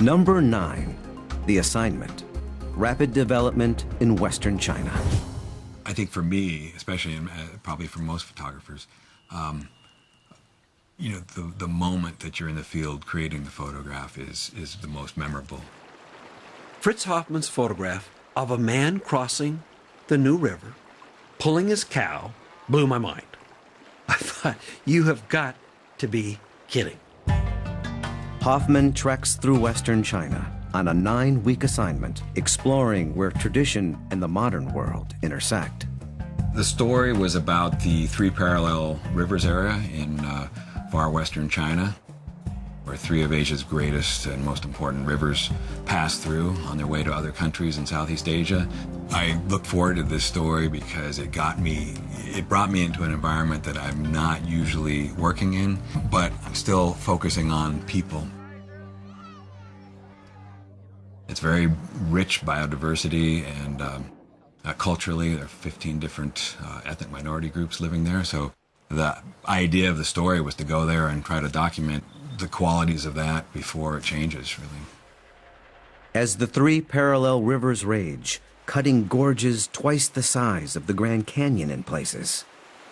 Number 9, The Assignment. Rapid development in Western China. I think for me, especially, and probably for most photographers, the moment that you're in the field creating the photograph is the most memorable. Fritz Hoffman's photograph of a man crossing the New River, pulling his cow, blew my mind. I thought, you have got to be kidding. Hoffman treks through Western China on a 9-week assignment, exploring where tradition and the modern world intersect. The story was about the Three Parallel Rivers area in far western China, where 3 of Asia's greatest and most important rivers pass through on their way to other countries in Southeast Asia. I look forward to this story because it brought me into an environment that I'm not usually working in, but I'm still focusing on people. It's very rich biodiversity, and culturally there are 15 different ethnic minority groups living there. So the idea of the story was to go there and try to document the qualities of that before it changes, really. As the 3 parallel rivers rage, cutting gorges twice the size of the Grand Canyon in places,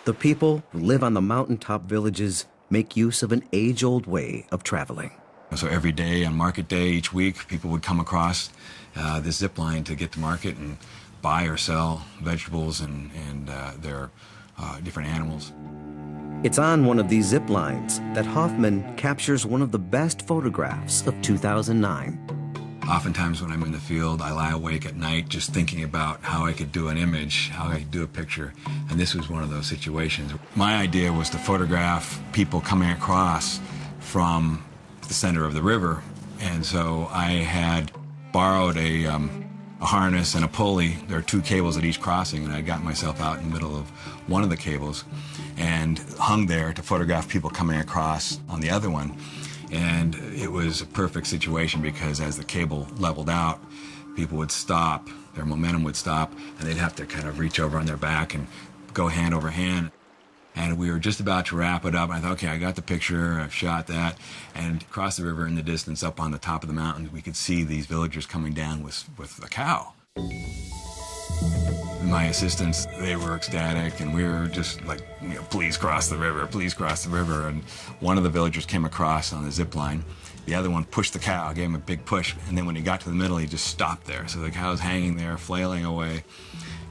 the people who live on the mountaintop villages make use of an age-old way of traveling. So every day on market day, each week, people would come across this zip line to get to market and buy or sell vegetables and their different animals. It's on one of these zip lines that Hoffman captures one of the best photographs of 2009. Oftentimes when I'm in the field, I lie awake at night just thinking about how I could do an image, how I could do a picture, and this was one of those situations. My idea was to photograph people coming across from the center of the river, and so I had borrowed a harness and a pulley. There are 2 cables at each crossing, and I got myself out in the middle of one of the cables and hung there to photograph people coming across on the other one. And it was a perfect situation because as the cable leveled out, people would stop, their momentum would stop, and they'd have to kind of reach over on their back and go hand over hand. And we were just about to wrap it up. I thought, okay, I got the picture, I've shot that. And across the river in the distance, up on the top of the mountain, we could see these villagers coming down with a cow. My assistants, they were ecstatic, and we were just like, please cross the river, please cross the river. And one of the villagers came across on the zip line. The other one pushed the cow, gave him a big push, and then when he got to the middle, he just stopped there. So the cow's hanging there, flailing away.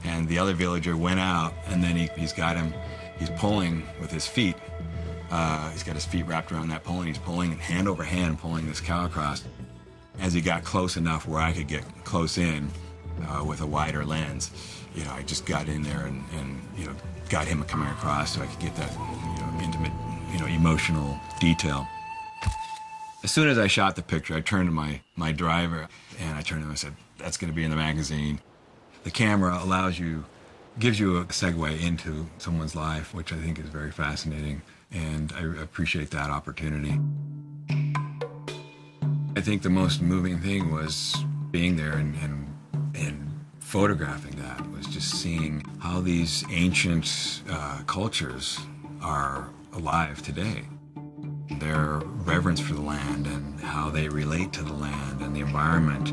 And the other villager went out, and then he's pulling with his feet. He's got his feet wrapped around that pole, and he's pulling hand over hand, pulling this cow across. As he got close enough where I could get close in with a wider lens, I just got in there and got him coming across so I could get that intimate, emotional detail. As soon as I shot the picture, I turned to my driver, and I turned to him and said, that's going to be in the magazine. The camera gives you a segue into someone's life, which I think is very fascinating, and I appreciate that opportunity. I think the most moving thing was being there and photographing that, was just seeing how these ancient cultures are alive today. Their reverence for the land and how they relate to the land and the environment.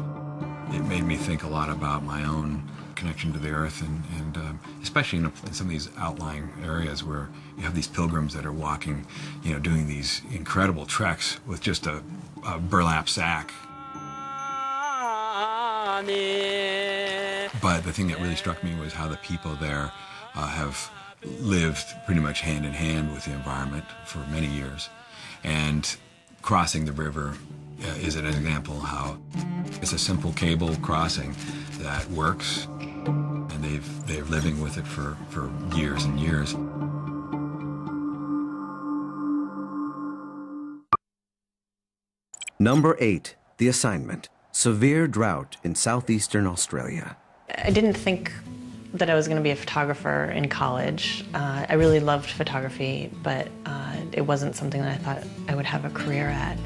It made me think a lot about my own connection to the earth, and especially in some of these outlying areas where you have these pilgrims that are walking, doing these incredible treks with just a burlap sack. But the thing that really struck me was how the people there have lived pretty much hand in hand with the environment for many years. And crossing the river is an example how it's a simple cable crossing that works, and they're living with it for years and years. Number 8, The Assignment. Severe drought in southeastern Australia. I didn't think that I was going to be a photographer in college. I really loved photography, but it wasn't something that I thought I would have a career at.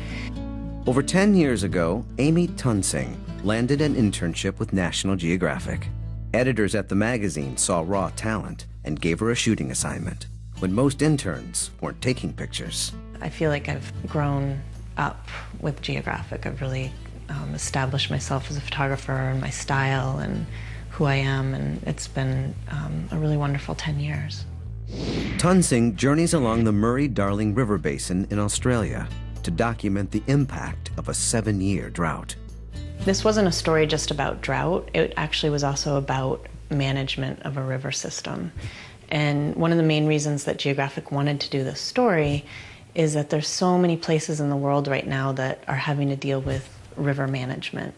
Over 10 years ago, Amy Tunsing landed an internship with National Geographic. Editors at the magazine saw raw talent and gave her a shooting assignment, when most interns weren't taking pictures. I feel like I've grown up with Geographic. I've really establish myself as a photographer and my style and who I am, and it's been a really wonderful 10 years. Tunsing journeys along the Murray-Darling River Basin in Australia to document the impact of a 7-year drought. This wasn't a story just about drought. It actually was also about management of a river system. And one of the main reasons that Geographic wanted to do this story is that there's so many places in the world right now that are having to deal with river management.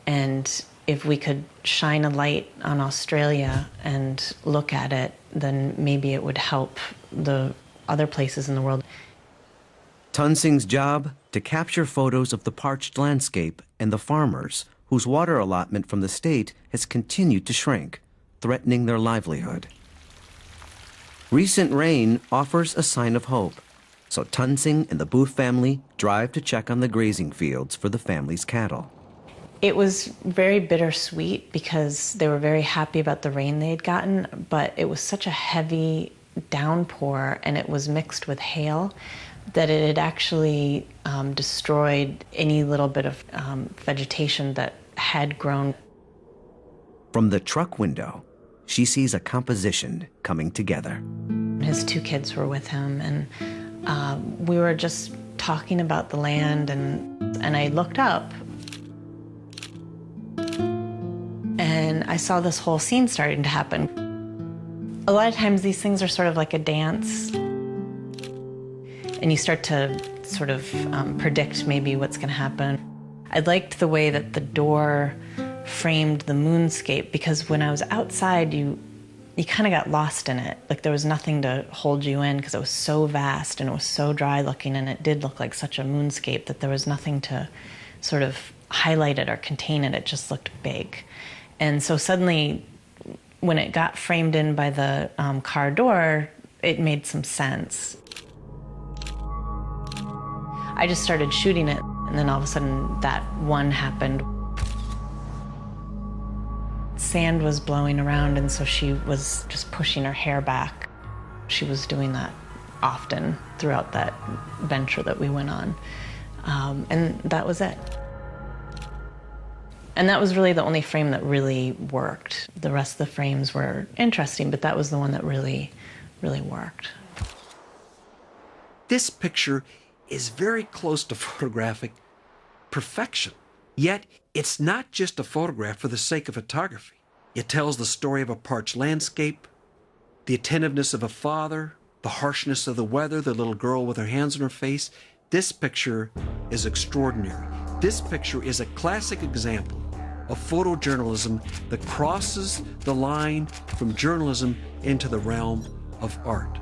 And if we could shine a light on Australia and look at it, then maybe it would help the other places in the world. Tunsing's job? To capture photos of the parched landscape and the farmers whose water allotment from the state has continued to shrink, threatening their livelihood. Recent rain offers a sign of hope, so Tunsing and the Booth family drive to check on the grazing fields for the family's cattle. It was very bittersweet because they were very happy about the rain they had gotten, but it was such a heavy downpour and it was mixed with hail that it had actually destroyed any little bit of vegetation that had grown. From the truck window, she sees a composition coming together. His 2 kids were with him, and we were just talking about the land, and I looked up, and I saw this whole scene starting to happen. A lot of times these things are sort of like a dance, and you start to sort of predict maybe what's going to happen. I liked the way that the door framed the moonscape, because when I was outside, you kind of got lost in it. Like there was nothing to hold you in because it was so vast and it was so dry looking, and it did look like such a moonscape that there was nothing to sort of highlight it or contain it. It just looked big. And so suddenly, when it got framed in by the car door, it made some sense. I just started shooting it, and then all of a sudden that one happened. Sand was blowing around, and so she was just pushing her hair back. She was doing that often throughout that venture that we went on. And that was it. And that was really the only frame that really worked. The rest of the frames were interesting, but that was the one that really, really worked. This picture is very close to photographic perfection. Yet, it's not just a photograph for the sake of photography. It tells the story of a parched landscape, the attentiveness of a father, the harshness of the weather, the little girl with her hands on her face. This picture is extraordinary. This picture is a classic example of photojournalism that crosses the line from journalism into the realm of art.